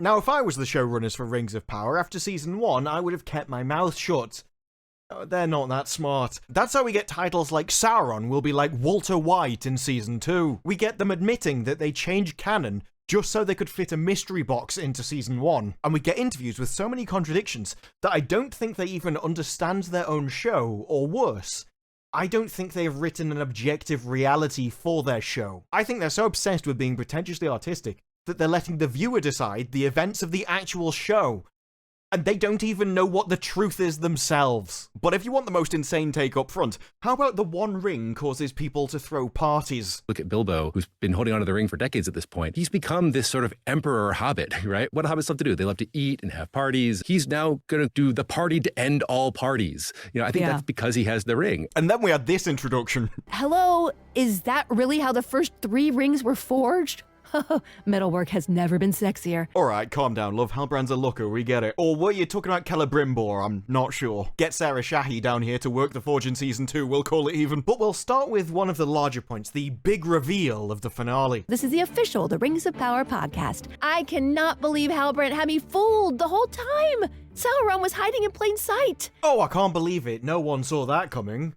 Now, if I was the showrunners for Rings of Power, after season 1, I would have kept my mouth shut. They're not that smart. That's how we get titles like Sauron will be like Walter White in season 2. We get them admitting that they changed canon just so they could fit a mystery box into season 1. And we get interviews with so many contradictions that I don't think they even understand their own show, or worse, I don't think they've written an objective reality for their show. I think they're so obsessed with being pretentiously artistic that they're letting the viewer decide the events of the actual show. And they don't even know what the truth is themselves. But if you want the most insane take up front, how about the One Ring causes people to throw parties? Look at Bilbo, who's been holding onto the ring for decades at this point. He's become this sort of emperor hobbit, right? What do hobbits love to do? They love to eat and have parties. He's now going to do the party to end all parties. I think that's because he has the ring. And then we had this introduction. Hello, is that really how the first 3 rings were forged? Metalwork has never been sexier. Alright, calm down, love. Halbrand's a looker, we get it. Or were you talking about Celebrimbor? I'm not sure. Get Sarah Shahi down here to work the forge in season 2, we'll call it even. But we'll start with one of the larger points, the big reveal of the finale. This is the official The Rings of Power podcast. I cannot believe Halbrand had me fooled the whole time. Sauron was hiding in plain sight. Oh, I can't believe it. No one saw that coming.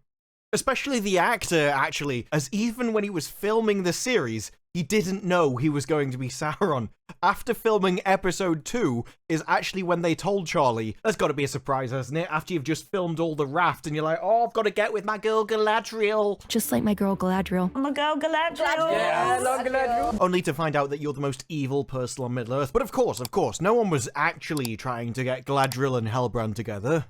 Especially the actor, actually, as even when he was filming the series, he didn't know he was going to be Sauron. After filming episode 2 is actually when they told Charlie. That's got to be a surprise, hasn't it? After you've just filmed all the raft and you're like, oh, I've got to get with my girl Galadriel. Just like my girl Galadriel. My girl Galadriel. Yeah, I love Galadriel. Only to find out that you're the most evil person on Middle-earth. But of course, no one was actually trying to get Galadriel and Halbrand together.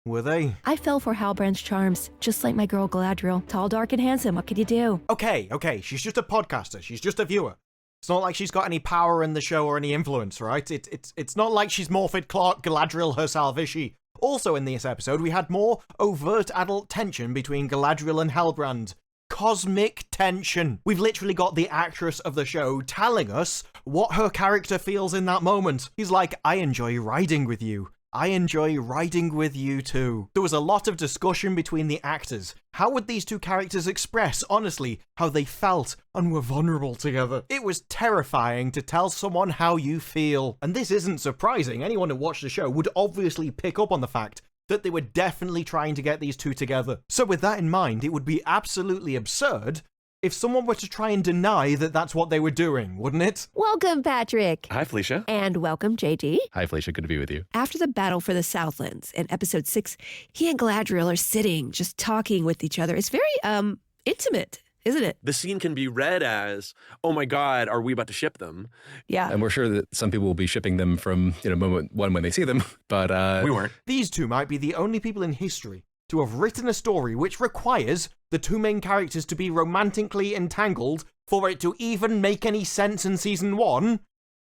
Were they? I fell for Halbrand's charms, just like my girl Galadriel. Tall, dark, and handsome, what could you do? Okay, she's just a podcaster, she's just a viewer. It's not like she's got any power in the show or any influence, right? It's not like she's Morfydd Clark Galadriel herself, is she? Also in this episode, we had more overt adult tension between Galadriel and Halbrand. Cosmic tension. We've literally got the actress of the show telling us what her character feels in that moment. He's like, I enjoy riding with you. I enjoy riding with you too. There was a lot of discussion between the actors. How would these two characters express, honestly, how they felt and were vulnerable together? It was terrifying to tell someone how you feel. And this isn't surprising. Anyone who watched the show would obviously pick up on the fact that they were definitely trying to get these two together. So with that in mind, it would be absolutely absurd if someone were to try and deny that that's what they were doing, wouldn't it? Welcome, Patrick. Hi, Felicia. And welcome, JD. Hi, Felicia. Good to be with you. After the battle for the Southlands in episode 6, he and Galadriel are sitting, just talking with each other. It's very, intimate, isn't it? The scene can be read as, oh my God, are we about to ship them? Yeah. And we're sure that some people will be shipping them from, moment one when they see them, but we weren't. These two might be the only people in history to have written a story which requires the two main characters to be romantically entangled for it to even make any sense in season 1,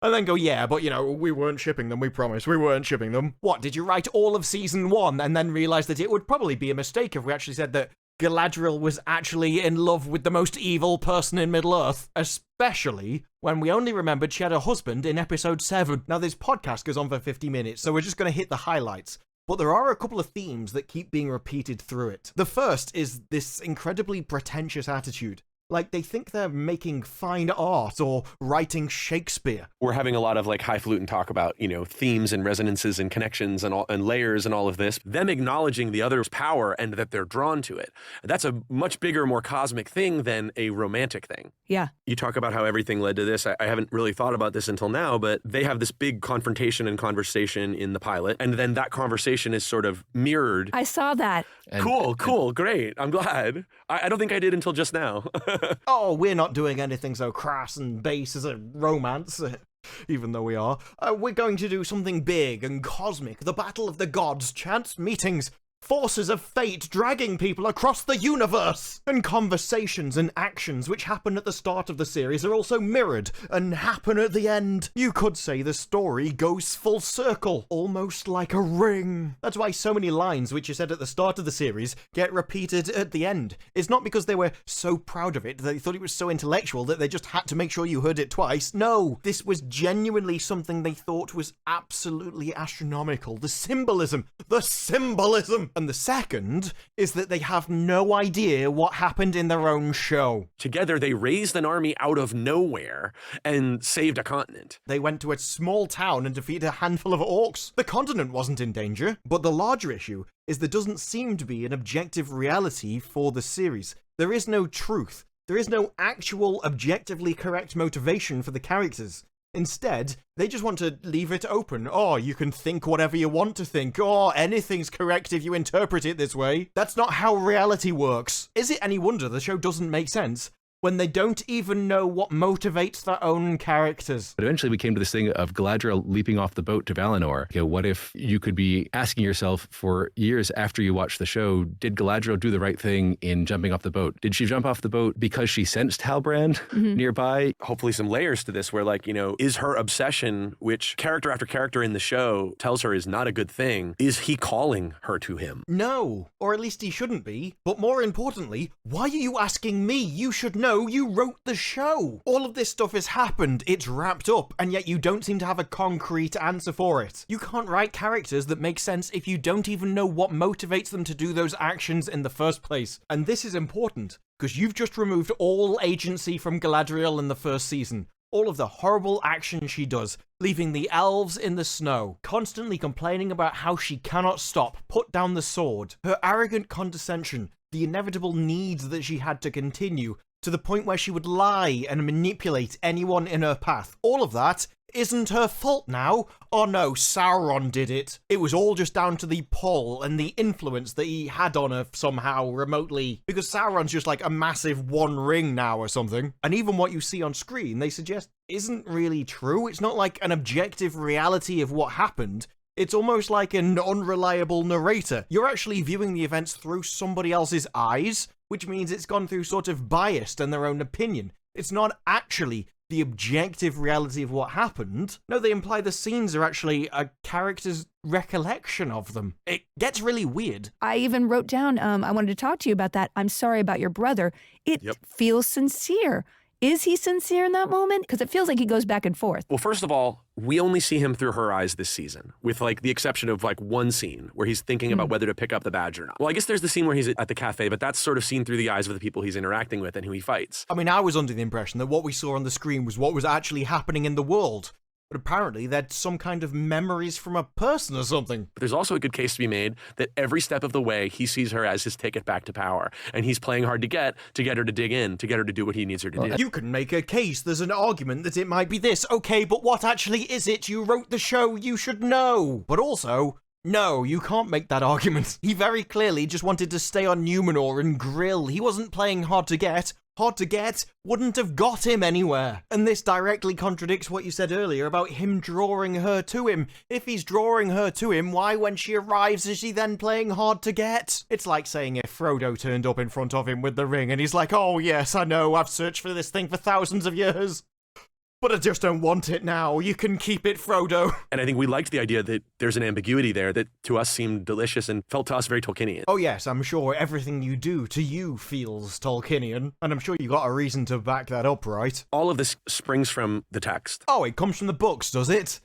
and then go, yeah, but we weren't shipping them, we promise, we weren't shipping them. What, did you write all of season 1 and then realize that it would probably be a mistake if we actually said that Galadriel was actually in love with the most evil person in Middle-earth, especially when we only remembered she had a husband in episode 7. Now, this podcast goes on for 50 minutes, so we're just going to hit the highlights. But there are a couple of themes that keep being repeated through it. The first is this incredibly pretentious attitude. Like, they think they're making fine art or writing Shakespeare. We're having a lot of highfalutin talk about, themes and resonances and connections and layers and all of this. Them acknowledging the other's power and that they're drawn to it. That's a much bigger, more cosmic thing than a romantic thing. Yeah. You talk about how everything led to this. I haven't really thought about this until now, but they have this big confrontation and conversation in the pilot. And then that conversation is sort of mirrored. I saw that. Cool, great. I'm glad. I don't think I did until just now. Oh, we're not doing anything so crass and base as a romance, even though we are. We're going to do something big and cosmic. The battle of the gods, chance meetings, forces of fate dragging people across the universe. And conversations and actions which happen at the start of the series are also mirrored and happen at the end. You could say the story goes full circle, almost like a ring. That's why so many lines which you said at the start of the series get repeated at the end. It's not because they were so proud of it, they thought it was so intellectual that they just had to make sure you heard it twice. No, this was genuinely something they thought was absolutely astronomical. The symbolism! them. And the second is that they have no idea what happened in their own show. Together, they raised an army out of nowhere and saved a continent. They went to a small town and defeated a handful of orcs. The continent wasn't in danger. But the larger issue is there doesn't seem to be an objective reality for the series. There is no truth. There is no actual objectively correct motivation for the characters. Instead, they just want to leave it open. Oh, you can think whatever you want to think. Oh, anything's correct if you interpret it this way. That's not how reality works. Is it any wonder the show doesn't make sense when they don't even know what motivates their own characters? But eventually we came to this thing of Galadriel leaping off the boat to Valinor. Okay, what if you could be asking yourself for years after you watch the show, did Galadriel do the right thing in jumping off the boat? Did she jump off the boat because she sensed Halbrand nearby? Hopefully some layers to this where, like, is her obsession, which character after character in the show tells her is not a good thing, is he calling her to him? No, or at least he shouldn't be. But more importantly, why are you asking me? You should know. You wrote the show. All of this stuff has happened, it's wrapped up, and yet you don't seem to have a concrete answer for it. You can't write characters that make sense if you don't even know what motivates them to do those actions in the first place. And this is important, because you've just removed all agency from Galadriel in the first season. All of the horrible action she does, leaving the elves in the snow, constantly complaining about how she cannot stop, put down the sword, her arrogant condescension, the inevitable needs that she had to continue, to the point where she would lie and manipulate anyone in her path. All of that isn't her fault now. Oh no, Sauron did it. It was all just down to the pull and the influence that he had on her somehow remotely, because Sauron's just like a massive One Ring now or something. And even what you see on screen, they suggest isn't really true. It's not like an objective reality of what happened. It's almost like an unreliable narrator. You're actually viewing the events through somebody else's eyes, which means it's gone through sort of biased and their own opinion. It's not actually the objective reality of what happened. No, they imply the scenes are actually a character's recollection of them. It gets really weird. I even wrote down, I wanted to talk to you about that. I'm sorry about your brother. It feels sincere. Is he sincere in that moment? Because it feels like he goes back and forth. Well, first of all, we only see him through her eyes this season, with like the exception of like one scene where he's thinking about whether to pick up the badge or not. Well, I guess there's the scene where he's at the cafe, but that's sort of seen through the eyes of the people he's interacting with and who he fights. I mean, I was under the impression that what we saw on the screen was what was actually happening in the world. But apparently that's some kind of memories from a person or something. But there's also a good case to be made that every step of the way, he sees her as his ticket back to power. And he's playing hard to get her to dig in, to get her to do what he needs her to do. You can make a case. There's an argument that it might be this. Okay, but what actually is it? You wrote the show. You should know. But also, no, you can't make that argument. He very clearly just wanted to stay on Numenor and grill. He wasn't playing hard to get. Hard to get wouldn't have got him anywhere. And this directly contradicts what you said earlier about him drawing her to him. If he's drawing her to him, why when she arrives is she then playing hard to get? It's like saying if Frodo turned up in front of him with the ring and he's like, oh yes, I know, I've searched for this thing for thousands of years. But I just don't want it now. You can keep it, Frodo. And I think we liked the idea that there's an ambiguity there that to us seemed delicious and felt to us very Tolkienian. Oh yes, I'm sure everything you do to you feels Tolkienian. And I'm sure you got a reason to back that up, right? All of this springs from the text. Oh, it comes from the books, does it?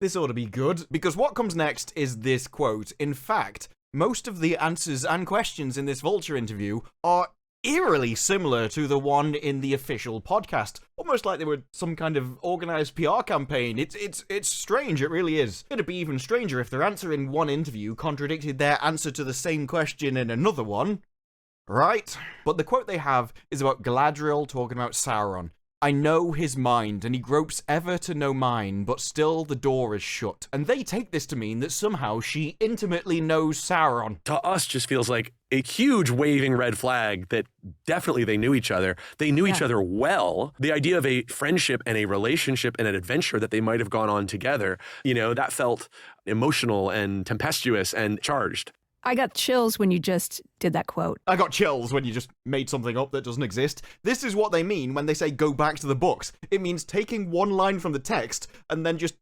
This ought to be good. Because what comes next is this quote. In fact, most of the answers and questions in this Vulture interview are eerily similar to the one in the official podcast. Almost like they were some kind of organized PR campaign. It's strange, it really is. It'd be even stranger if their answer in one interview contradicted their answer to the same question in another one. Right? But the quote they have is about Galadriel talking about Sauron. I know his mind, and he gropes ever to know mine, but still the door is shut. And they take this to mean that somehow she intimately knows Sauron. To us, just feels like a huge waving red flag that definitely they knew each other. They knew each other well. The idea of a friendship and a relationship and an adventure that they might have gone on together, that felt emotional and tempestuous and charged. I got chills when you just did that quote. I got chills when you just made something up that doesn't exist. This is what they mean when they say go back to the books. It means taking one line from the text and then just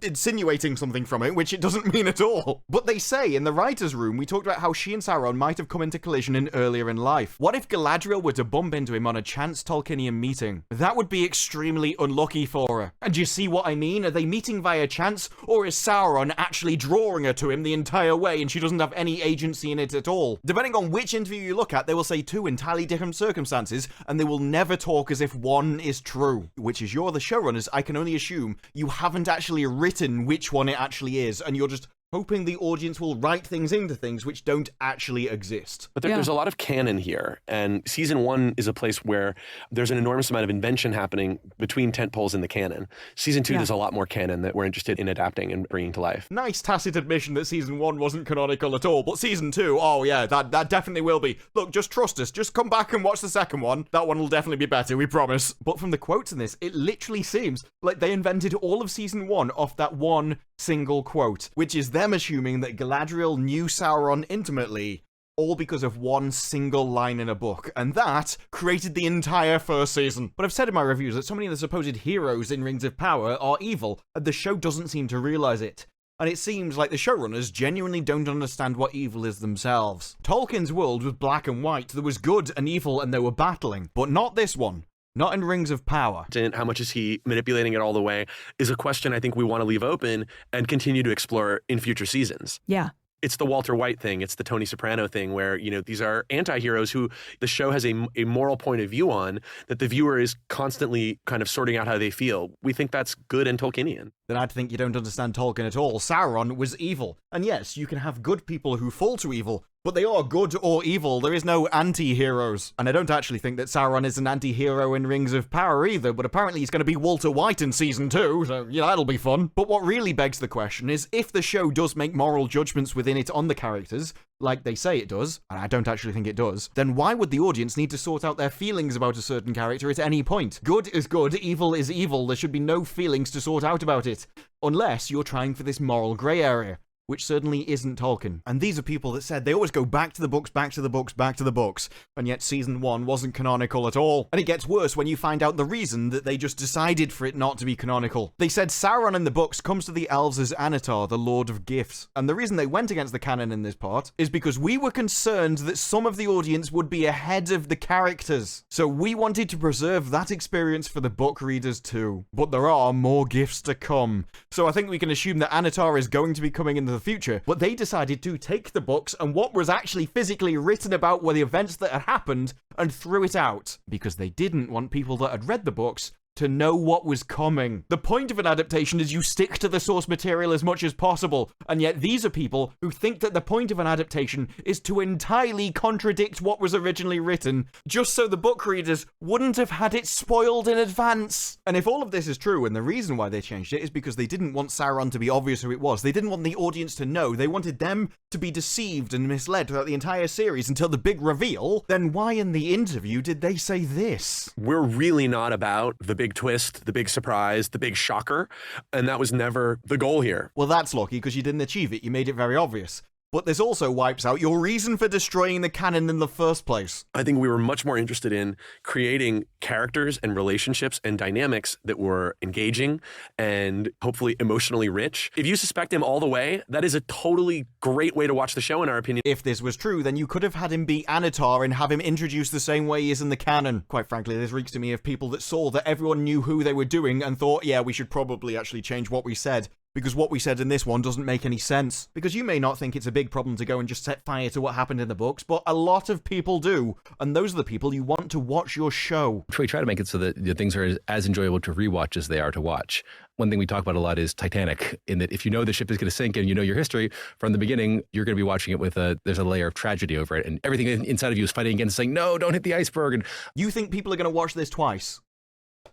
insinuating something from it, which it doesn't mean at all. But they say in the writer's room, we talked about how she and Sauron might have come into collision earlier in life. What if Galadriel were to bump into him on a chance Tolkienian meeting? That would be extremely unlucky for her. And do you see what I mean? Are they meeting via chance, or is Sauron actually drawing her to him the entire way and she doesn't have any agency in it at all? Depending on which interview you look at, they will say two entirely different circumstances, and they will never talk as if one is true. Which is, you're the showrunners, I can only assume you haven't actually written which one it actually is, and you're just hoping the audience will write things into things which don't actually exist. But there's a lot of canon here, and season 1 is a place where there's an enormous amount of invention happening between tentpoles in the canon. Season 2, there's a lot more canon that we're interested in adapting and bringing to life. Nice tacit admission that season 1 wasn't canonical at all, but season 2, oh yeah, that definitely will be. Look, just trust us. Just come back and watch the second one. That one will definitely be better, we promise. But from the quotes in this, it literally seems like they invented all of season 1 off that one single quote, which is them assuming that Galadriel knew Sauron intimately, all because of one single line in a book, and that created the entire first season. But I've said in my reviews that so many of the supposed heroes in Rings of Power are evil, and the show doesn't seem to realize it. And it seems like the showrunners genuinely don't understand what evil is themselves. Tolkien's world was black and white, there was good and evil and they were battling, but not this one. Not in Rings of Power. And how much is he manipulating it all the way is a question I think we want to leave open and continue to explore in future seasons. Yeah. It's the Walter White thing. It's the Tony Soprano thing where, these are anti-heroes who the show has a moral point of view on that the viewer is constantly kind of sorting out how they feel. We think that's good and Tolkienian. Then I'd think you don't understand Tolkien at all. Sauron was evil. And yes, you can have good people who fall to evil, but they are good or evil. There is no anti-heroes. And I don't actually think that Sauron is an anti-hero in Rings of Power either, but apparently he's going to be Walter White in season 2, so that'll be fun. But what really begs the question is, if the show does make moral judgments within it on the characters, like they say it does, and I don't actually think it does, then why would the audience need to sort out their feelings about a certain character at any point? Good is good, evil is evil, there should be no feelings to sort out about it. Unless you're trying for this moral grey area, which certainly isn't Tolkien. And these are people that said they always go back to the books, back to the books, back to the books, and yet season 1 wasn't canonical at all. And it gets worse when you find out the reason that they just decided for it not to be canonical. They said Sauron in the books comes to the elves as Anatar, the Lord of Gifts. And the reason they went against the canon in this part is because we were concerned that some of the audience would be ahead of the characters. So we wanted to preserve that experience for the book readers too. But there are more gifts to come. So I think we can assume that Anatar is going to be coming in the future, but they decided to take the books and what was actually physically written about were the events that had happened and threw it out because they didn't want people that had read the books to know what was coming. The point of an adaptation is you stick to the source material as much as possible, and yet these are people who think that the point of an adaptation is to entirely contradict what was originally written, just so the book readers wouldn't have had it spoiled in advance. And if all of this is true, and the reason why they changed it is because they didn't want Sauron to be obvious who it was, they didn't want the audience to know, they wanted them to be deceived and misled throughout the entire series until the big reveal, then why in the interview did they say this? We're really not about the big twist, the big surprise, the big shocker, and that was never the goal here. Well, that's lucky because you didn't achieve it. You made it very obvious. But this also wipes out your reason for destroying the canon in the first place. I think we were much more interested in creating characters and relationships and dynamics that were engaging and hopefully emotionally rich. If you suspect him all the way, that is a totally great way to watch the show, in our opinion. If this was true, then you could have had him be Anatar and have him introduced the same way he is in the canon. Quite frankly, this reeks to me of people that saw that everyone knew who they were doing and thought, yeah, we should probably actually change what we said. Because what we said in this one doesn't make any sense. Because you may not think it's a big problem to go and just set fire to what happened in the books, but a lot of people do. And those are the people you want to watch your show. We try to make it so that the things are as enjoyable to rewatch as they are to watch. One thing we talk about a lot is Titanic, in that if you know the ship is going to sink and you know your history from the beginning, you're going to be watching it with there's a layer of tragedy over it. And everything inside of you is fighting against saying, no, don't hit the iceberg. And you think people are going to watch this twice?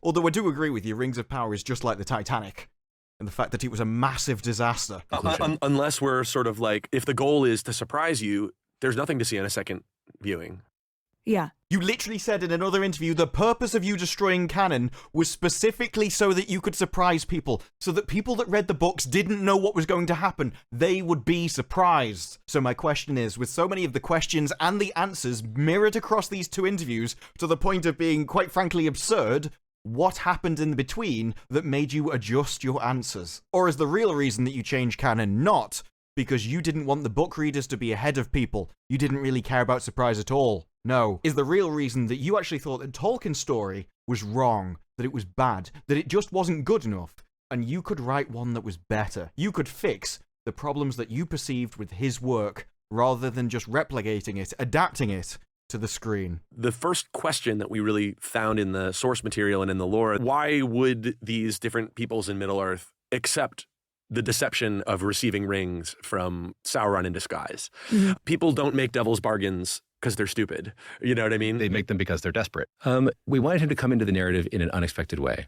Although I do agree with you, Rings of Power is just like the Titanic. And the fact that it was a massive disaster. Unless we're sort of like, if the goal is to surprise you, there's nothing to see on a second viewing. Yeah. You literally said in another interview, the purpose of you destroying canon was specifically so that you could surprise people. So that people that read the books didn't know what was going to happen. They would be surprised. So my question is, with so many of the questions and the answers mirrored across these two interviews to the point of being, quite frankly, absurd, what happened in between that made you adjust your answers? Or is the real reason that you changed canon not because you didn't want the book readers to be ahead of people? You didn't really care about surprise at all? No. Is the real reason that you actually thought that Tolkien's story was wrong, that it was bad, that it just wasn't good enough, and you could write one that was better? You could fix the problems that you perceived with his work rather than just replicating it, adapting it to the screen. The first question that we really found in the source material and in the lore, why would these different peoples in Middle-earth accept the deception of receiving rings from Sauron in disguise? Mm-hmm. People don't make devil's bargains because they're stupid. You know what I mean? They make them because they're desperate. We wanted him to come into the narrative in an unexpected way.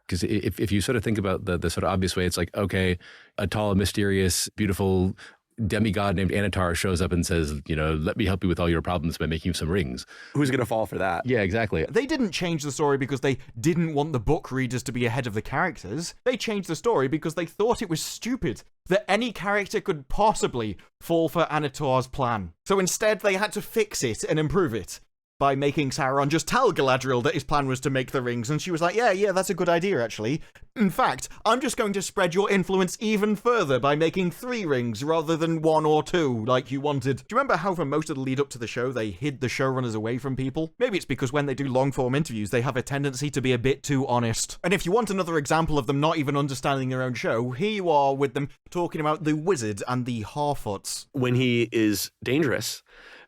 Because if you sort of think about the sort of obvious way, it's like, okay, a tall, mysterious, beautiful demigod named Anatar shows up and says, let me help you with all your problems by making you some rings. Who's going to fall for that? Yeah, exactly. They didn't change the story because they didn't want the book readers to be ahead of the characters. They changed the story because they thought it was stupid that any character could possibly fall for Anatar's plan. So instead, they had to fix it and improve it by making Sauron just tell Galadriel that his plan was to make the rings, and she was like, yeah, that's a good idea, actually. In fact, I'm just going to spread your influence even further by making 3 rings rather than 1 or 2, like you wanted. Do you remember how for most of the lead up to the show, they hid the showrunners away from people? Maybe it's because when they do long-form interviews, they have a tendency to be a bit too honest. And if you want another example of them not even understanding their own show, here you are with them talking about the wizard and the Harfoots. When he is dangerous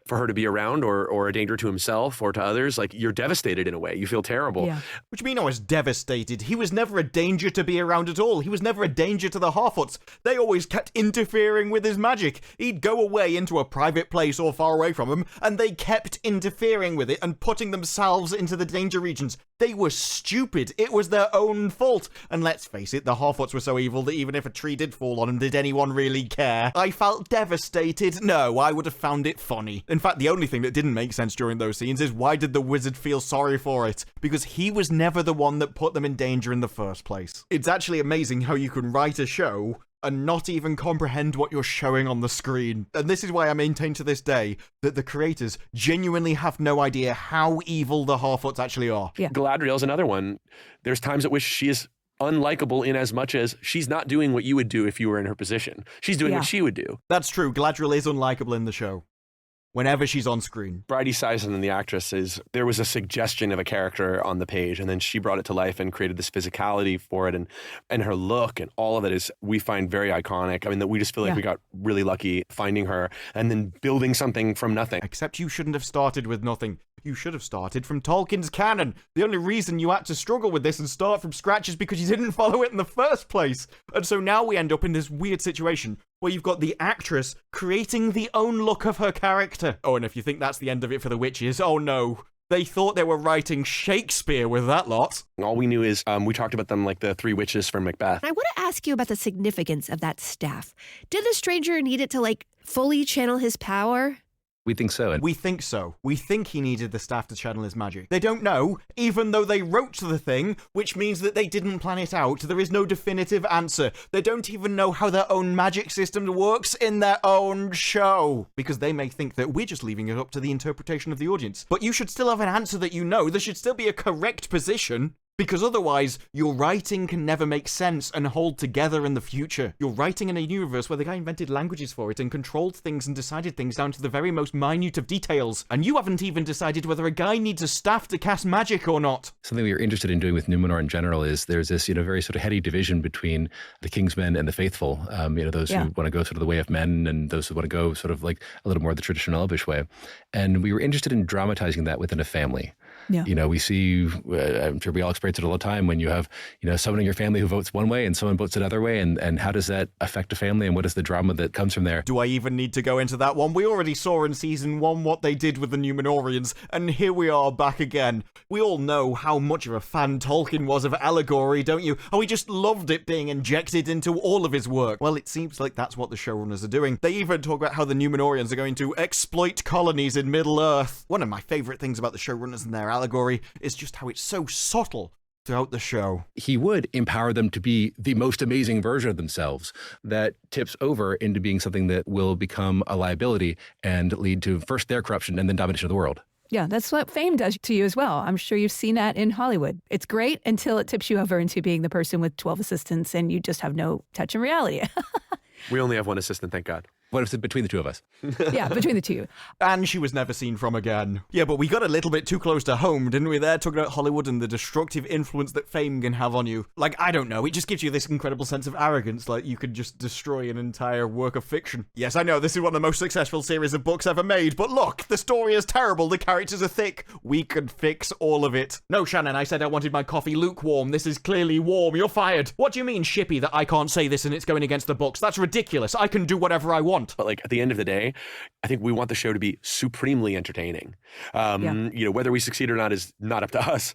for her to be around or a danger to himself or to others, like, you're devastated in a way. You feel terrible. Yeah. What do you mean I was devastated? He was never a danger to be around at all. He was never a danger to the Harfoots. They always kept interfering with his magic. He'd go away into a private place or far away from them, and they kept interfering with it and putting themselves into the danger regions. They were stupid. It was their own fault. And let's face it, the Harfoots were so evil that even if a tree did fall on them, did anyone really care? I felt devastated. No, I would have found it funny. In fact, the only thing that didn't make sense during those scenes is why did the wizard feel sorry for it? Because he was never the one that put them in danger in the first place. It's actually amazing how you can write a show and not even comprehend what you're showing on the screen. And this is why I maintain to this day that the creators genuinely have no idea how evil the Harfoots actually are. Yeah. Galadriel's another one. There's times at which she is unlikable in as much as she's not doing what you would do if you were in her position. She's doing what she would do. That's true. Galadriel is unlikable in the show whenever she's on screen. Bridie Sison, the actress, there was a suggestion of a character on the page, and then she brought it to life and created this physicality for it, and her look and all of it is, we find, very iconic. I mean, that we just feel like we got really lucky finding her and then building something from nothing. Except you shouldn't have started with nothing. You should have started from Tolkien's canon. The only reason you had to struggle with this and start from scratch is because you didn't follow it in the first place. And so now we end up in this weird situation where you've got the actress creating the own look of her character. Oh, and if you think that's the end of it for the witches, oh no. They thought they were writing Shakespeare with that lot. All we knew is we talked about them like the 3 witches from Macbeth. I want to ask you about the significance of that staff. Did the stranger need it to, fully channel his power? We think so. We think so. We think he needed the staff to channel his magic. They don't know, even though they wrote the thing, which means that they didn't plan it out. There is no definitive answer. They don't even know how their own magic system works in their own show. Because they may think that we're just leaving it up to the interpretation of the audience. But you should still have an answer that you know. There should still be a correct position. Because otherwise, your writing can never make sense and hold together in the future. You're writing in a universe where the guy invented languages for it and controlled things and decided things down to the very most minute of details. And you haven't even decided whether a guy needs a staff to cast magic or not. Something we are interested in doing with Numenor in general is there's this, very sort of heady division between the Kingsmen and the faithful. Those who want to go sort of the way of men and those who want to go sort of like a little more the traditional elvish way. And we were interested in dramatizing that within a family. Yeah. We see, I'm sure we all experience it all the time when you have, someone in your family who votes one way and someone votes another way. And how does that affect a family and what is the drama that comes from there? Do I even need to go into that one? We already saw in season 1 what they did with the Numenorians, and here we are back again. We all know how much of a fan Tolkien was of Allegory, don't you? And we just loved it being injected into all of his work. Well, it seems like that's what the showrunners are doing. They even talk about how the Numenorians are going to exploit colonies in Middle-earth. One of my favorite things about the showrunners and their Allegory is just how it's so subtle throughout the show. He would empower them to be the most amazing version of themselves that tips over into being something that will become a liability and lead to first their corruption and then domination of the world. Yeah, that's what fame does to you as well. I'm sure you've seen that in Hollywood. It's great until it tips you over into being the person with 12 assistants and you just have no touch in reality. We only have one assistant, thank God. What if it's between the two of us? Yeah, between the two. And she was never seen from again. Yeah, but we got a little bit too close to home, didn't we there, talking about Hollywood and the destructive influence that fame can have on you. Like, I don't know, it just gives you this incredible sense of arrogance, like you could just destroy an entire work of fiction. Yes, I know, this is one of the most successful series of books ever made, but look, the story is terrible, the characters are thick. We could fix all of it. No, Shannon, I said I wanted my coffee lukewarm. This is clearly warm. You're fired. What do you mean, Shippy, that I can't say this and it's going against the books? That's ridiculous. I can do whatever I want. But like at the end of the day, I think we want the show to be supremely entertaining. You know, whether we succeed or not is not up to us.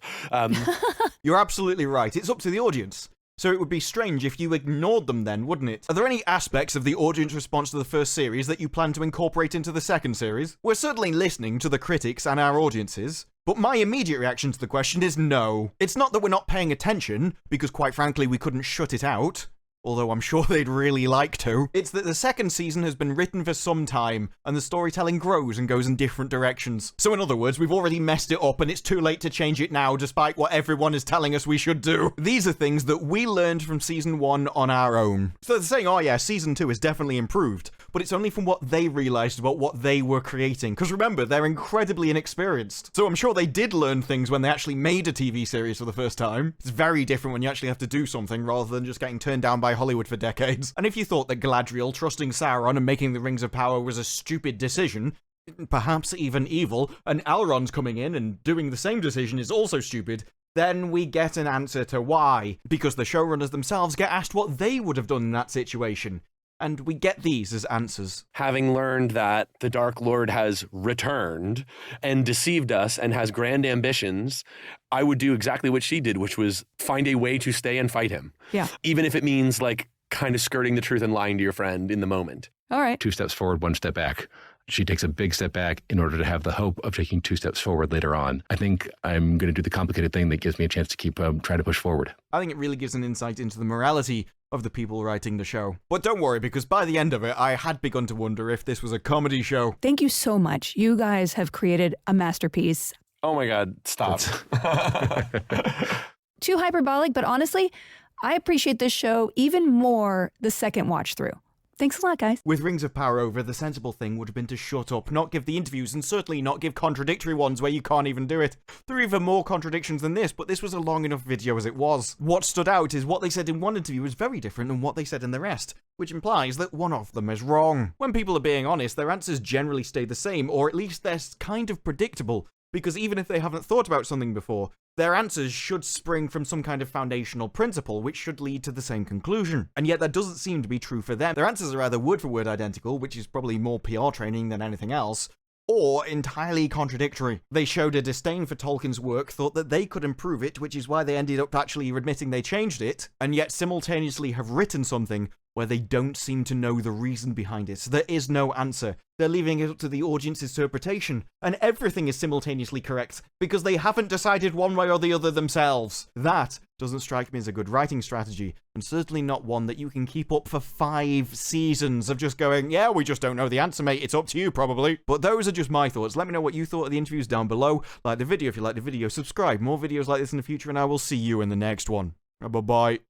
You're absolutely right. It's up to the audience. So it would be strange if you ignored them then, wouldn't it? Are there any aspects of the audience response to the first series that you plan to incorporate into the second series? We're certainly listening to the critics and our audiences, but my immediate reaction to the question is no. It's not that we're not paying attention, because quite frankly we couldn't shut it out. Although I'm sure they'd really like to. It's that the second season has been written for some time, and the storytelling grows and goes in different directions. So in other words, we've already messed it up, and it's too late to change it now, despite what everyone is telling us we should do. These are things that we learned from season 1 on our own. So they're saying, oh yeah, season 2 is definitely improved, but it's only from what they realized about what they were creating. Because remember, they're incredibly inexperienced. So I'm sure they did learn things when they actually made a TV series for the first time. It's very different when you actually have to do something rather than just getting turned down by Hollywood for decades. And if you thought that Galadriel trusting Sauron and making the Rings of Power was a stupid decision, perhaps even evil, and Elrond's coming in and doing the same decision is also stupid, then we get an answer to why. Because the showrunners themselves get asked what they would have done in that situation. And we get these as answers. Having learned that the Dark Lord has returned and deceived us and has grand ambitions, I would do exactly what she did, which was find a way to stay and fight him. Yeah. Even if it means like kind of skirting the truth and lying to your friend in the moment. All right. 2 steps forward, 1 step back. She takes a big step back in order to have the hope of taking 2 steps forward later on. I think I'm going to do the complicated thing that gives me a chance to keep trying to push forward. I think it really gives an insight into the morality of the people writing the show. But don't worry, because by the end of it, I had begun to wonder if this was a comedy show. Thank you so much. You guys have created a masterpiece. Oh my God, stop. Too hyperbolic, but honestly, I appreciate this show even more the second watch through. Thanks a lot, guys. With Rings of Power over, the sensible thing would have been to shut up, not give the interviews, and certainly not give contradictory ones where you can't even do it. There are even more contradictions than this, but this was a long enough video as it was. What stood out is what they said in one interview was very different than what they said in the rest, which implies that one of them is wrong. When people are being honest, their answers generally stay the same, or at least they're kind of predictable, because even if they haven't thought about something before, their answers should spring from some kind of foundational principle, which should lead to the same conclusion. And yet that doesn't seem to be true for them. Their answers are either word for word identical, which is probably more PR training than anything else, or entirely contradictory. They showed a disdain for Tolkien's work, thought that they could improve it, which is why they ended up actually admitting they changed it, and yet simultaneously have written something where they don't seem to know the reason behind it. So there is no answer. They're leaving it up to the audience's interpretation, and everything is simultaneously correct, because they haven't decided one way or the other themselves. That doesn't strike me as a good writing strategy, and certainly not one that you can keep up for 5 seasons of just going, yeah, we just don't know the answer, mate, it's up to you, probably. But those are just my thoughts. Let me know what you thought of the interviews down below. Like the video if you like the video, subscribe. More videos like this in the future, and I will see you in the next one. Bye-bye.